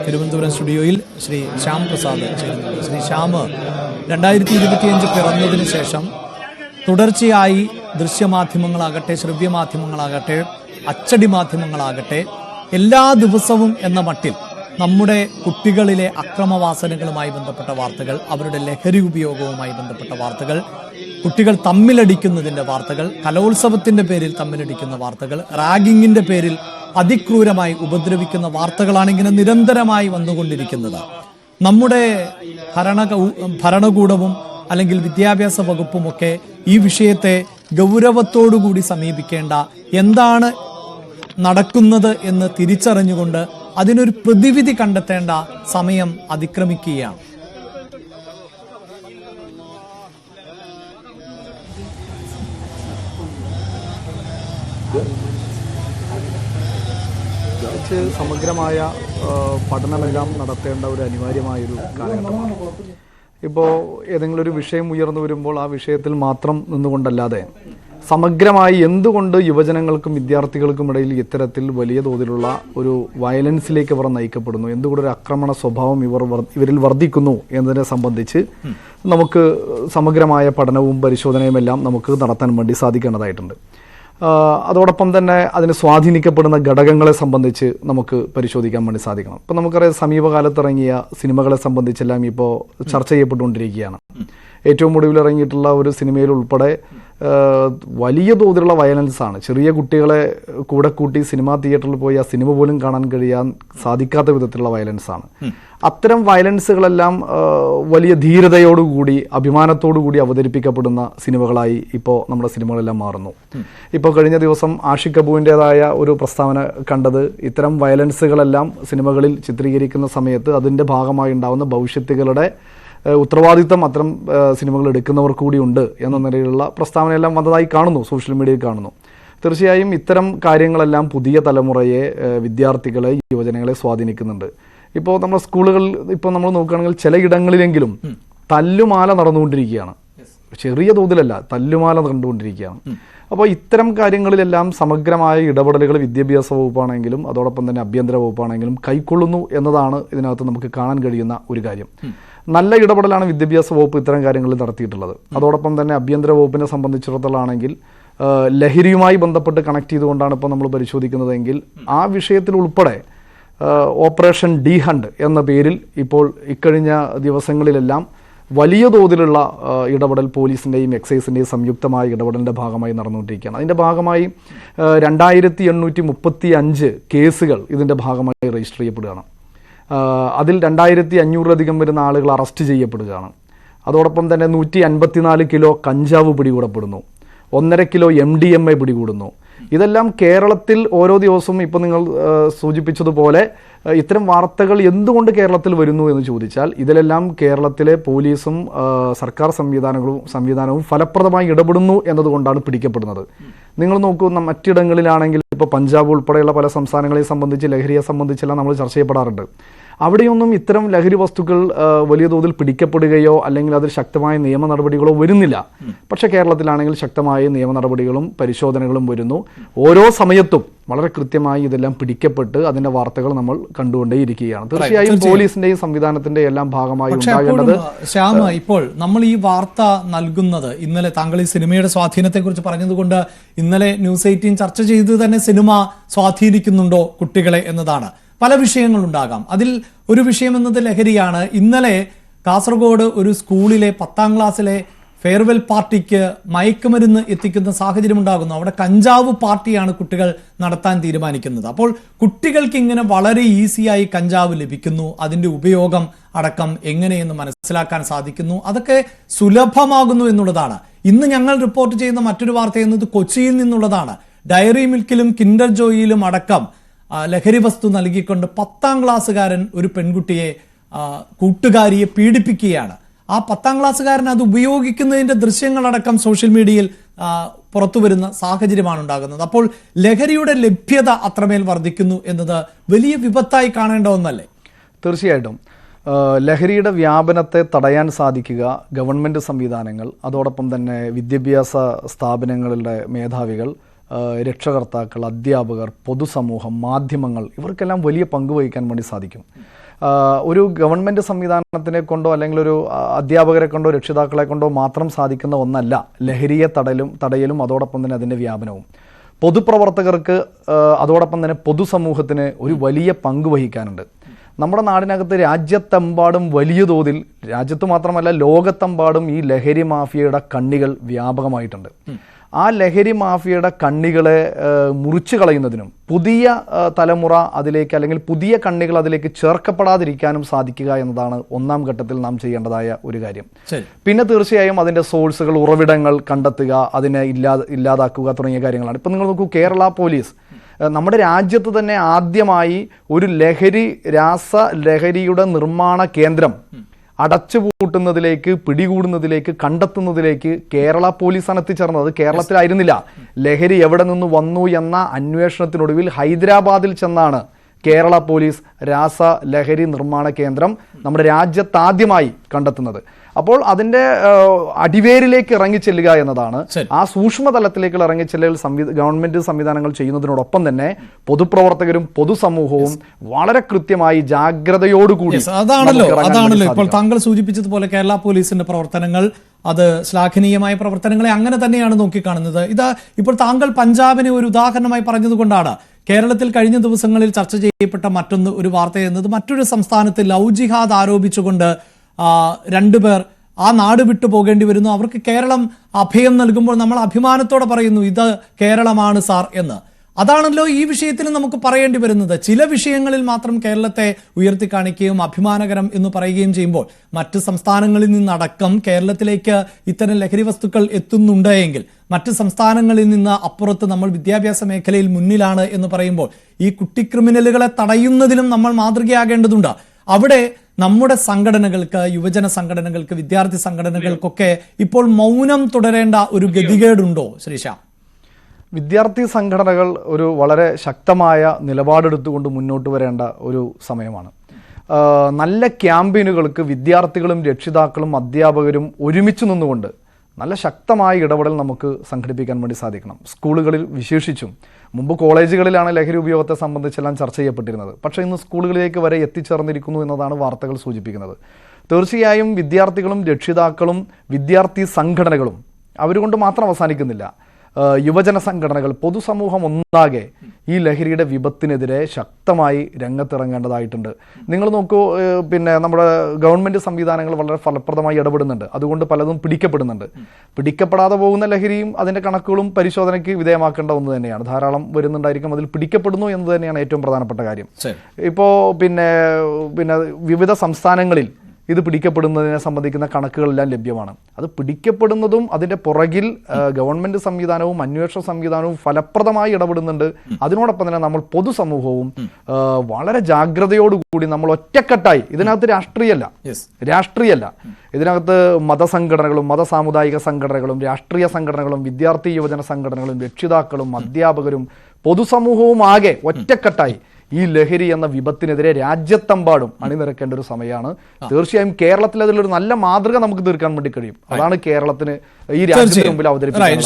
തിരുവനന്തപുരം സ്റ്റുഡിയോയിൽ ശ്രീ ശ്യാം പ്രസാദ് ചേരുന്നുണ്ട്. ശ്രീ ശ്യാം, 2025 പിറന്നതിന് ശേഷം തുടർച്ചയായി ദൃശ്യമാധ്യമങ്ങളാകട്ടെ, ശ്രവ്യമാധ്യമങ്ങളാകട്ടെ, അച്ചടി മാധ്യമങ്ങളാകട്ടെ, എല്ലാ ദിവസവും എന്ന മട്ടിൽ നമ്മുടെ കുട്ടികളിലെ അക്രമവാസനകളുമായി ബന്ധപ്പെട്ട വാർത്തകൾ, അവരുടെ ലഹരി ഉപയോഗവുമായി ബന്ധപ്പെട്ട വാർത്തകൾ, കുട്ടികൾ തമ്മിലടിക്കുന്നതിൻ്റെ വാർത്തകൾ, കലോത്സവത്തിൻ്റെ പേരിൽ തമ്മിലടിക്കുന്ന വാർത്തകൾ, റാഗിങ്ങിൻ്റെ പേരിൽ അതിക്രൂരമായി ഉപദ്രവിക്കുന്ന വാർത്തകളാണ് ഇങ്ങനെ നിരന്തരമായി വന്നുകൊണ്ടിരിക്കുന്നത്. നമ്മുടെ ഭരണകൂടവും അല്ലെങ്കിൽ വിദ്യാഭ്യാസ വകുപ്പുമൊക്കെ ഈ വിഷയത്തെ ഗൗരവത്തോടുകൂടി സമീപിക്കേണ്ട, എന്താണ് നടക്കുന്നത് എന്ന് തിരിച്ചറിഞ്ഞുകൊണ്ട് അതിനൊരു പ്രതിവിധി കണ്ടെത്തേണ്ട സമയം അതിക്രമിക്കുകയാണ്. സമഗ്രമായ പഠനമെല്ലാം നടത്തേണ്ട ഒരു അനിവാര്യമായൊരു കാലഘട്ടമാണ്. ഇപ്പോൾ ഏതെങ്കിലും ഒരു വിഷയം ഉയർന്നു വരുമ്പോൾ ആ വിഷയത്തിൽ മാത്രം നിന്നുകൊണ്ടല്ലാതെ സമഗ്രമായി എന്തുകൊണ്ട് യുവജനങ്ങൾക്കും വിദ്യാർത്ഥികൾക്കും ഇടയിൽ ഇത്തരത്തിൽ വലിയ തോതിലുള്ള ഒരു വയലൻസിലേക്ക് അവർ നയിക്കപ്പെടുന്നു, എന്തുകൊണ്ട് ഒരു ആക്രമണ സ്വഭാവം ഇവരിൽ വർദ്ധിക്കുന്നു എന്നതിനെ സംബന്ധിച്ച് നമുക്ക് സമഗ്രമായ പഠനവും പരിശോധനയും എല്ലാം നമുക്ക് നടത്താൻ വേണ്ടി സാധിക്കേണ്ടതായിട്ടുണ്ട്. അതോടൊപ്പം തന്നെ അതിന് സ്വാധീനിക്കപ്പെടുന്ന ഘടകങ്ങളെ സംബന്ധിച്ച് നമുക്ക് പരിശോധിക്കാൻ വേണ്ടി സാധിക്കണം. ഇപ്പം നമുക്കറിയാം, സമീപകാലത്ത് ഇറങ്ങിയ സിനിമകളെ സംബന്ധിച്ചെല്ലാം ഇപ്പോൾ ചർച്ച ചെയ്യപ്പെട്ടുകൊണ്ടിരിക്കുകയാണ്. ഏറ്റവും ഒടുവിൽ ഇറങ്ങിയിട്ടുള്ള ഒരു സിനിമയിൽ ഉൾപ്പെടെ വലിയ തോതിലുള്ള വയലൻസാണ്. ചെറിയ കുട്ടികളെ കൂടെ കൂട്ടി സിനിമാ തിയേറ്ററിൽ പോയി ആ സിനിമ പോലും കാണാൻ കഴിയാൻ സാധിക്കാത്ത വിധത്തിലുള്ള വയലൻസാണ്. അത്തരം വയലൻസുകളെല്ലാം വലിയ ധീരതയോടുകൂടി അഭിമാനത്തോടുകൂടി അവതരിപ്പിക്കപ്പെടുന്ന സിനിമകളായി ഇപ്പോൾ നമ്മുടെ സിനിമകളെല്ലാം മാറുന്നു. ഇപ്പോൾ കഴിഞ്ഞ ദിവസം ആഷിഖ് കപൂറിൻ്റെതായ ഒരു പ്രസ്താവന കണ്ടത്, ഇത്തരം വയലൻസുകളെല്ലാം സിനിമകളിൽ ചിത്രീകരിക്കുന്ന സമയത്ത് അതിൻ്റെ ഭാഗമായി ഉണ്ടാകുന്ന ഭവിഷ്യത്തുകളുടെ ഉത്തരവാദിത്തം അത്തരം സിനിമകൾ എടുക്കുന്നവർ കൂടിയുണ്ട് എന്ന നിലയിലുള്ള പ്രസ്താവനയെല്ലാം വന്നതായി കാണുന്നു, സോഷ്യൽ മീഡിയയിൽ കാണുന്നു. തീർച്ചയായും ഇത്തരം കാര്യങ്ങളെല്ലാം പുതിയ തലമുറയെ, വിദ്യാർത്ഥികളെ, യുവജനങ്ങളെ സ്വാധീനിക്കുന്നുണ്ട്. ഇപ്പോൾ നമ്മുടെ സ്കൂളുകൾ ഇപ്പോൾ നമ്മൾ നോക്കുകയാണെങ്കിൽ ചിലയിടങ്ങളിലെങ്കിലും തല്ലുമാല നടന്നുകൊണ്ടിരിക്കുകയാണ്. ചെറിയ തോതിലല്ല, തല്ലുമാല നടന്നുകൊണ്ടിരിക്കുകയാണ്. അപ്പോൾ ഇത്തരം കാര്യങ്ങളിലെല്ലാം സമഗ്രമായ ഇടപെടലുകൾ വിദ്യാഭ്യാസ വകുപ്പാണെങ്കിലും അതോടൊപ്പം തന്നെ ആഭ്യന്തര വകുപ്പാണെങ്കിലും കൈക്കൊള്ളുന്നു എന്നതാണ് ഇതിനകത്ത് നമുക്ക് കാണാൻ കഴിയുന്ന ഒരു കാര്യം. നല്ല ഇടപെടലാണ് വിദ്യാഭ്യാസ വകുപ്പ് ഇത്തരം കാര്യങ്ങളിൽ നടത്തിയിട്ടുള്ളത്. അതോടൊപ്പം തന്നെ ആഭ്യന്തര വകുപ്പിനെ സംബന്ധിച്ചിടത്തോളാണെങ്കിൽ ലഹരിയുമായി ബന്ധപ്പെട്ട് കണക്ട് ചെയ്തുകൊണ്ടാണ് ഇപ്പോൾ നമ്മൾ പരിശോധിക്കുന്നതെങ്കിൽ ആ വിഷയത്തിൽ ഉൾപ്പെടെ ഓപ്പറേഷൻ ഡി ഹണ്ട് എന്ന പേരിൽ ഇപ്പോൾ ഇക്കഴിഞ്ഞ ദിവസങ്ങളിലെല്ലാം വലിയ തോതിലുള്ള ഇടപെടൽ പോലീസിൻ്റെയും എക്സൈസിൻ്റെയും സംയുക്തമായ ഇടപെടലിൻ്റെ ഭാഗമായി നടന്നുകൊണ്ടിരിക്കുകയാണ്. അതിൻ്റെ ഭാഗമായി 2835 കേസുകൾ ഇതിൻ്റെ ഭാഗമായി രജിസ്റ്റർ ചെയ്യപ്പെടുകയാണ്. അതിൽ 2500-ലധികം വരുന്ന ആളുകൾ അറസ്റ്റ് ചെയ്യപ്പെടുകയാണ്. അതോടൊപ്പം തന്നെ 154 കിലോ കഞ്ചാവ് പിടികൂടപ്പെടുന്നു, 1.5 കിലോ MDMA പിടികൂടുന്നു. ഇതെല്ലാം കേരളത്തിൽ ഓരോ ദിവസവും ഇപ്പോൾ നിങ്ങൾ സൂചിപ്പിച്ചതുപോലെ ഇത്തരം വാർത്തകൾ എന്തുകൊണ്ട് കേരളത്തിൽ വരുന്നു എന്ന് ചോദിച്ചാൽ ഇതിലെല്ലാം കേരളത്തിലെ പോലീസും സർക്കാർ സംവിധാനവും ഫലപ്രദമായി ഇടപെടുന്നു എന്നതുകൊണ്ടാണ് പിടിക്കപ്പെടുന്നത്. നിങ്ങൾ നോക്കൂ, മറ്റിടങ്ങളിലാണെങ്കിൽ ഇപ്പോൾ പഞ്ചാബ് ഉൾപ്പെടെയുള്ള പല സംസ്ഥാനങ്ങളെ സംബന്ധിച്ച് ലഹരിയെ സംബന്ധിച്ചെല്ലാം നമ്മൾ ചർച്ച ചെയ്യപ്പെടാറുണ്ട്. അവിടെയൊന്നും ഇത്തരം ലഹരി വസ്തുക്കൾ വലിയ തോതിൽ പിടിക്കപ്പെടുകയോ അല്ലെങ്കിൽ അതിൽ ശക്തമായ നിയമ നടപടികളോ വരുന്നില്ല. പക്ഷേ കേരളത്തിലാണെങ്കിൽ ശക്തമായ നിയമ നടപടികളും പരിശോധനകളും വരുന്നു. ഓരോ സമയത്തും വളരെ കൃത്യമായി ഇതെല്ലാം പിടിക്കപ്പെട്ട് അതിന്റെ വാർത്തകൾ നമ്മൾ കണ്ടുകൊണ്ടേയിരിക്കുകയാണ്. തീർച്ചയായും പോലീസിന്റെയും സംവിധാനത്തിന്റെയും എല്ലാം ഭാഗമായി ഉണ്ടാകേണ്ടത്. ശ്യാമ, ഇപ്പോൾ നമ്മൾ ഈ വാർത്ത നൽകുന്നത്, ഇന്നലെ താങ്കൾ ഈ സിനിമയുടെ സ്വാധീനത്തെ കുറിച്ച് പറഞ്ഞതുകൊണ്ട് ഇന്നലെ ന്യൂസ് 18 ചർച്ച ചെയ്ത് തന്നെ സിനിമ സ്വാധീനിക്കുന്നുണ്ടോ കുട്ടികളെ എന്നതാണ്. പല വിഷയങ്ങളുണ്ടാകാം. അതിൽ ഒരു വിഷയം എന്നത് ലഹരിയാണ്. ഇന്നലെ കാസർഗോഡ് ഒരു സ്കൂളിലെ 10ാം ക്ലാസ്സിലെ ഫെയർവെൽ പാർട്ടിക്ക് മയക്കുമരുന്ന് എത്തിക്കുന്ന സാഹചര്യം ഉണ്ടാകുന്നു. അവിടെ കഞ്ചാവ് പാർട്ടിയാണ് കുട്ടികൾ നടത്താൻ തീരുമാനിക്കുന്നത്. അപ്പോൾ കുട്ടികൾക്ക് ഇങ്ങനെ വളരെ ഈസിയായി കഞ്ചാവ് ലഭിക്കുന്നു, അതിൻ്റെ ഉപയോഗം അടക്കം എങ്ങനെയെന്ന് മനസ്സിലാക്കാൻ സാധിക്കുന്നു, അതൊക്കെ സുലഭമാകുന്നു എന്നുള്ളതാണ്. ഇന്ന് ഞങ്ങൾ റിപ്പോർട്ട് ചെയ്യുന്ന മറ്റൊരു വാർത്ത എന്നത് കൊച്ചിയിൽ നിന്നുള്ളതാണ്. ഡയറി മിൽക്കിലും കിൻഡർ ജോയിലും അടക്കം ലഹരി വസ്തു നൽകിക്കൊണ്ട് 10ാം ക്ലാസ്സുകാരൻ ഒരു പെൺകുട്ടിയെ, കൂട്ടുകാരിയെ പീഡിപ്പിക്കുകയാണ്. ആ 10ാം ക്ലാസ്സുകാരൻ അത് ഉപയോഗിക്കുന്നതിൻ്റെ ദൃശ്യങ്ങളടക്കം സോഷ്യൽ മീഡിയയിൽ പുറത്തു വരുന്ന സാഹചര്യമാണ് ഉണ്ടാകുന്നത്. അപ്പോൾ ലഹരിയുടെ ലഭ്യത അത്രമേൽ വർദ്ധിക്കുന്നു എന്നത് വലിയ വിപത്തായി കാണേണ്ട ഒന്നല്ലേ? തീർച്ചയായിട്ടും ലഹരിയുടെ വ്യാപനത്തെ തടയാൻ സാധിക്കുക ഗവൺമെൻറ് സംവിധാനങ്ങൾ, അതോടൊപ്പം തന്നെ വിദ്യാഭ്യാസ സ്ഥാപനങ്ങളുടെ മേധാവികൾ, രക്ഷകർത്താക്കൾ, അധ്യാപകർ, പൊതുസമൂഹം, മാധ്യമങ്ങൾ, ഇവർക്കെല്ലാം വലിയ പങ്ക് വഹിക്കാൻ വേണ്ടി സാധിക്കും. ഒരു ഗവൺമെൻറ് സംവിധാനത്തിനെ കൊണ്ടോ അല്ലെങ്കിൽ ഒരു അധ്യാപകരെ കൊണ്ടോ രക്ഷിതാക്കളെ കൊണ്ടോ മാത്രം സാധിക്കുന്ന ഒന്നല്ല ലഹരിയെ തടയലും അതോടൊപ്പം തന്നെ അതിൻ്റെ വ്യാപനവും. പൊതുപ്രവർത്തകർക്ക് അതോടൊപ്പം തന്നെ പൊതുസമൂഹത്തിന് ഒരു വലിയ പങ്ക് വഹിക്കാനുണ്ട്. നമ്മുടെ നാടിനകത്ത് രാജ്യത്തെമ്പാടും വലിയ തോതിൽ, രാജ്യത്ത് മാത്രമല്ല ലോകത്തെമ്പാടും ഈ ലഹരി മാഫിയയുടെ കണ്ണികൾ വ്യാപകമായിട്ടുണ്ട്. ആ ലഹരി മാഫിയയുടെ കണ്ണികളെ മുറിച്ചു കളയുന്നതിനും പുതിയ തലമുറ അതിലേക്ക് അല്ലെങ്കിൽ പുതിയ കണ്ണികൾ അതിലേക്ക് ചേർക്കപ്പെടാതിരിക്കാനും സാധിക്കുക എന്നതാണ് ഒന്നാം ഘട്ടത്തിൽ നാം ചെയ്യേണ്ടതായ ഒരു കാര്യം. പിന്നെ തീർച്ചയായും അതിൻ്റെ സോഴ്സുകൾ, ഉറവിടങ്ങൾ കണ്ടെത്തുക, അതിനെ ഇല്ലാതാക്കുക തുടങ്ങിയ കാര്യങ്ങളാണ്. ഇപ്പം നിങ്ങൾ നോക്കൂ, കേരള പോലീസ് നമ്മുടെ രാജ്യത്ത് തന്നെ ആദ്യമായി ഒരു ലഹരിയുടെ നിർമ്മാണ കേന്ദ്രം അടച്ചുപൂട്ടുന്നതിലേക്ക്, പിടികൂടുന്നതിലേക്ക്, കണ്ടെത്തുന്നതിലേക്ക് കേരള പോലീസാണ് എത്തിച്ചേർന്നത്. കേരളത്തിലായിരുന്നില്ല. ലഹരി എവിടെ നിന്ന് വന്നു എന്ന അന്വേഷണത്തിനൊടുവിൽ ഹൈദരാബാദിൽ ചെന്നാണ് കേരള പോലീസ് ലഹരി നിർമ്മാണ കേന്ദ്രം നമ്മുടെ രാജ്യത്ത് ആദ്യമായി കണ്ടെത്തുന്നത്. അപ്പോൾ അതിൻ്റെ അടിവേരിലേക്ക് ഇറങ്ങിച്ചെല്ലുക എന്നതാണ്. ആ സൂക്ഷ്മതലത്തിലേക്ക് ഇറങ്ങിച്ചെല്ലൽ ഗവൺമെന്റ് സംവിധാനങ്ങൾ ചെയ്യുന്നതിനോടൊപ്പം തന്നെ പൊതുപ്രവർത്തകരും പൊതുസമൂഹവും വളരെ കൃത്യമായി ജാഗ്രതയോടുകൂടി. അതാണല്ലോ ഇപ്പോൾ താങ്കൾ സൂചിപ്പിച്ചതുപോലെ കേരള പോലീസിന്റെ പ്രവർത്തനങ്ങൾ, അത് ശ്ലാഘനീയമായ പ്രവർത്തനങ്ങളെ അങ്ങനെ തന്നെയാണ് നോക്കിക്കാണുന്നത്. ഇത് ഇപ്പോൾ താങ്കൾ പഞ്ചാബിനെ ഒരു ഉദാഹരണമായി പറഞ്ഞതുകൊണ്ടാണ് കേരളത്തിൽ കഴിഞ്ഞ ദിവസങ്ങളിൽ ചർച്ച ചെയ്യപ്പെട്ട ഒരു വാർത്ത എന്നത് മറ്റൊരു സംസ്ഥാനത്ത് ലവ് ജിഹാദ് ആരോപിച്ചുകൊണ്ട് രണ്ടുപേർ ആ നാട് വിട്ടു പോകേണ്ടി വരുന്നു. അവർക്ക് കേരളം അഭയം നൽകുമ്പോൾ നമ്മൾ അഭിമാനത്തോടെ പറയുന്നു ഇത് കേരളമാണ് സാർ എന്ന്. അതാണല്ലോ ഈ വിഷയത്തിൽ നമുക്ക് പറയേണ്ടി വരുന്നത്. ചില വിഷയങ്ങളിൽ മാത്രം കേരളത്തെ ഉയർത്തി കാണിക്കുകയും അഭിമാനകരം എന്ന് പറയുകയും ചെയ്യുമ്പോൾ മറ്റ് സംസ്ഥാനങ്ങളിൽ നിന്നടക്കം കേരളത്തിലേക്ക് ഇത്തരം ലഹരി വസ്തുക്കൾ എത്തുന്നുണ്ട് എങ്കിൽ, മറ്റ് സംസ്ഥാനങ്ങളിൽ നിന്ന് അപ്പുറത്ത് നമ്മൾ വിദ്യാഭ്യാസ മേഖലയിൽ മുന്നിലാണ് എന്ന് പറയുമ്പോൾ ഈ കുട്ടി ക്രിമിനലുകളെ തടയുന്നതിലും നമ്മൾ മാതൃകയാകേണ്ടതുണ്ട്. അവിടെ നമ്മുടെ സംഘടനകൾക്ക്, യുവജന സംഘടനകൾക്ക്, വിദ്യാർത്ഥി സംഘടനകൾക്കൊക്കെ ഇപ്പോൾ മൗനം തുടരേണ്ട ഒരു ഗതികേടുണ്ടോ ശ്രീശാം? വിദ്യാർത്ഥി സംഘടനകൾ ഒരു വളരെ ശക്തമായ നിലപാടെടുത്തുകൊണ്ട് മുന്നോട്ട് വരേണ്ട ഒരു സമയമാണ്. നല്ല ക്യാമ്പയിനുകൾക്ക് വിദ്യാർത്ഥികളും രക്ഷിതാക്കളും അധ്യാപകരും ഒരുമിച്ച് നിന്നുകൊണ്ട് നല്ല ശക്തമായ ഇടപെടൽ നമുക്ക് സംഘടിപ്പിക്കാൻ വേണ്ടി സാധിക്കണം. സ്കൂളുകളിൽ വിശേഷിച്ചും, മുമ്പ് കോളേജുകളിലാണ് ലഹരി ഉപയോഗത്തെ സംബന്ധിച്ചെല്ലാം ചർച്ച ചെയ്യപ്പെട്ടിരുന്നത്. പക്ഷേ ഇന്ന് സ്കൂളുകളിലേക്ക് വരെ എത്തിച്ചേർന്നിരിക്കുന്നു എന്നതാണ് വാർത്തകൾ സൂചിപ്പിക്കുന്നത്. തീർച്ചയായും വിദ്യാർത്ഥികളും രക്ഷിതാക്കളും വിദ്യാർത്ഥി സംഘടനകളും അവരുകൊണ്ട് മാത്രം അവസാനിക്കുന്നില്ല. യുവജന സംഘടനകൾ, പൊതുസമൂഹം ഒന്നാകെ ഈ ലഹരിയുടെ വിപത്തിനെതിരെ ശക്തമായി രംഗത്തിറങ്ങേണ്ടതായിട്ടുണ്ട്. നിങ്ങൾ നോക്കൂ, പിന്നെ നമ്മുടെ ഗവൺമെൻറ് സംവിധാനങ്ങൾ വളരെ ഫലപ്രദമായി ഇടപെടുന്നുണ്ട്. അതുകൊണ്ട് പലതും പിടിക്കപ്പെടുന്നുണ്ട്. പിടിക്കപ്പെടാതെ പോകുന്ന ലഹരിയും അതിൻ്റെ കണക്കുകളും പരിശോധനയ്ക്ക് വിധേയമാക്കേണ്ട ഒന്ന് തന്നെയാണ്. ധാരാളം വരുന്നുണ്ടായിരിക്കും, അതിൽ പിടിക്കപ്പെടുന്നു എന്നത് തന്നെയാണ് ഏറ്റവും പ്രധാനപ്പെട്ട കാര്യം. ഇപ്പോൾ പിന്നെ വിവിധ സംസ്ഥാനങ്ങളിൽ ഇത് പിടിക്കപ്പെടുന്നതിനെ സംബന്ധിക്കുന്ന കണക്കുകളെല്ലാം ലഭ്യമാണ്. അത് പിടിക്കപ്പെടുന്നതും അതിൻ്റെ പുറകിൽ ഗവൺമെൻറ് സംവിധാനവും അന്വേഷണ സംവിധാനവും ഫലപ്രദമായി ഇടപെടുന്നുണ്ട്. അതിനോടൊപ്പം തന്നെ നമ്മൾ പൊതുസമൂഹവും വളരെ ജാഗ്രതയോടുകൂടി നമ്മൾ ഒറ്റക്കെട്ടായി, ഇതിനകത്ത് രാഷ്ട്രീയമല്ല, ഇതിനകത്ത് മതസംഘടനകളും മതസാമുദായിക സംഘടനകളും രാഷ്ട്രീയ സംഘടനകളും വിദ്യാർത്ഥി യുവജന സംഘടനകളും രക്ഷിതാക്കളും അധ്യാപകരും പൊതുസമൂഹവും ആകെ ഒറ്റക്കെട്ടായി ഈ ലഹരി എന്ന വിപത്തിനെതിരെ രാജ്യത്തെമ്പാടും അണിനിരക്കേണ്ട ഒരു സമയമാണ്. തീർച്ചയായും കേരളത്തിൽ അതിലൊരു നല്ല മാതൃക നമുക്ക് തീർക്കാൻ വേണ്ടി കഴിയും. അതാണ് കേരളത്തിന് ഈ രാജ്യത്തിന് മുമ്പിൽ അവതരിപ്പിക്കുന്നത്.